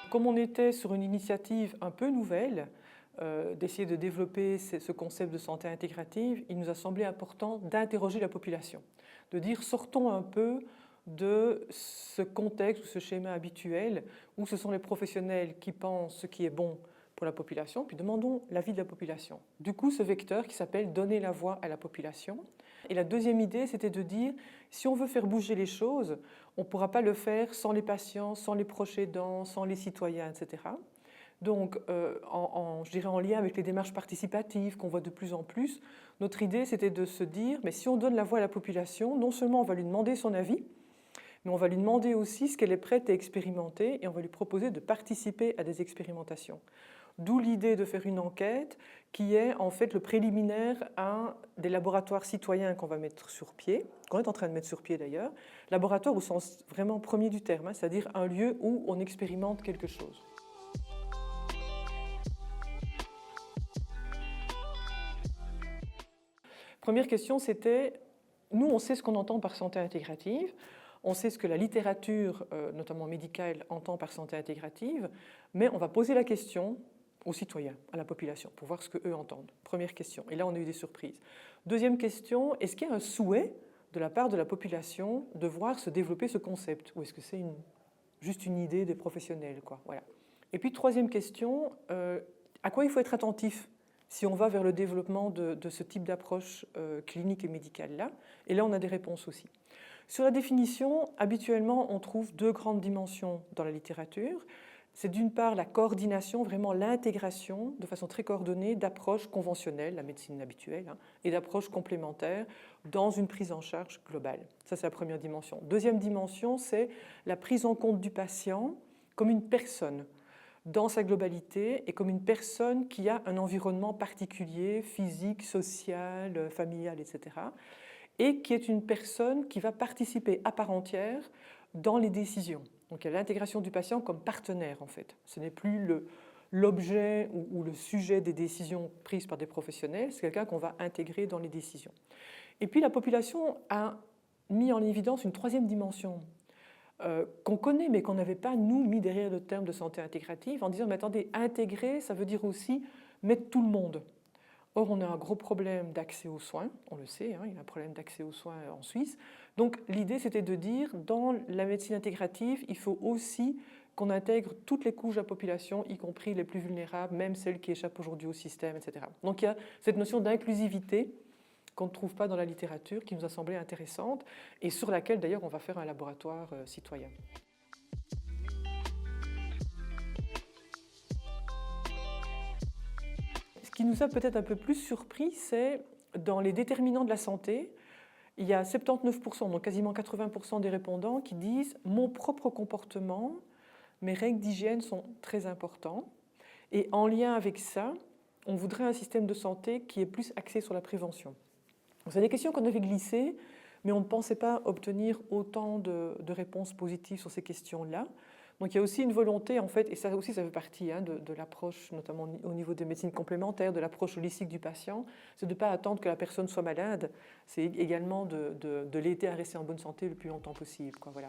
Comme on était sur une initiative un peu nouvelle, d'essayer de développer ce concept de santé intégrative, il nous a semblé important d'interroger la population, de dire sortons un peu de ce contexte ou ce schéma habituel où ce sont les professionnels qui pensent ce qui est bon pour la population, puis demandons l'avis de la population. Du coup, ce vecteur qui s'appelle « donner la voix à la population ». Et la deuxième idée, c'était de dire, si on veut faire bouger les choses, on ne pourra pas le faire sans les patients, sans les proches aidants, sans les citoyens, etc. Donc, je dirais en lien avec les démarches participatives qu'on voit de plus en plus, notre idée, c'était de se dire, mais si on donne la voix à la population, non seulement on va lui demander son avis, mais on va lui demander aussi ce qu'elle est prête à expérimenter et on va lui proposer de participer à des expérimentations. D'où l'idée de faire une enquête qui est en fait le préliminaire à des laboratoires citoyens qu'on va mettre sur pied, qu'on est en train de mettre sur pied d'ailleurs, laboratoire au sens vraiment premier du terme, c'est-à-dire un lieu où on expérimente quelque chose. Première question, c'était, nous on sait ce qu'on entend par santé intégrative, on sait ce que la littérature, notamment médicale, entend par santé intégrative, mais on va poser la question aux citoyens, à la population, pour voir ce qu'eux entendent. Première question. Et là, on a eu des surprises. Deuxième question, est-ce qu'il y a un souhait de la part de la population de voir se développer ce concept? Ou est-ce que c'est juste une idée des professionnels, quoi? Voilà. Et puis, troisième question, à quoi il faut être attentif si on va vers le développement de ce type d'approche clinique et médicale-là? Et là, on a des réponses aussi. Sur la définition, habituellement, on trouve deux grandes dimensions dans la littérature. C'est d'une part la coordination, vraiment l'intégration de façon très coordonnée d'approches conventionnelles, la médecine habituelle, et d'approches complémentaires dans une prise en charge globale. Ça, c'est la première dimension. Deuxième dimension, c'est la prise en compte du patient comme une personne dans sa globalité et comme une personne qui a un environnement particulier, physique, social, familial, etc. et qui est une personne qui va participer à part entière dans les décisions. Donc il y a l'intégration du patient comme partenaire en fait. Ce n'est plus l'objet ou le sujet des décisions prises par des professionnels, c'est quelqu'un qu'on va intégrer dans les décisions. Et puis la population a mis en évidence une troisième dimension qu'on connaît mais qu'on n'avait pas, nous, mis derrière le terme de santé intégrative en disant, mais attendez, intégrer, ça veut dire aussi mettre tout le monde. Or, on a un gros problème d'accès aux soins, on le sait, il y a un problème d'accès aux soins en Suisse. Donc l'idée, c'était de dire, dans la médecine intégrative, il faut aussi qu'on intègre toutes les couches de la population, y compris les plus vulnérables, même celles qui échappent aujourd'hui au système, etc. Donc il y a cette notion d'inclusivité qu'on ne trouve pas dans la littérature, qui nous a semblé intéressante, et sur laquelle, d'ailleurs, on va faire un laboratoire citoyen. Ce qui nous a peut-être un peu plus surpris, c'est dans les déterminants de la santé, il y a 79%, donc quasiment 80% des répondants qui disent « mon propre comportement, mes règles d'hygiène sont très importants ». Et en lien avec ça, on voudrait un système de santé qui est plus axé sur la prévention. C'est des questions qu'on avait glissées, mais on ne pensait pas obtenir autant de réponses positives sur ces questions-là. Donc il y a aussi une volonté, en fait, et ça aussi ça fait partie de l'approche, notamment au niveau des médecines complémentaires, de l'approche holistique du patient, c'est de ne pas attendre que la personne soit malade, c'est également de l'aider à rester en bonne santé le plus longtemps possible, quoi, voilà.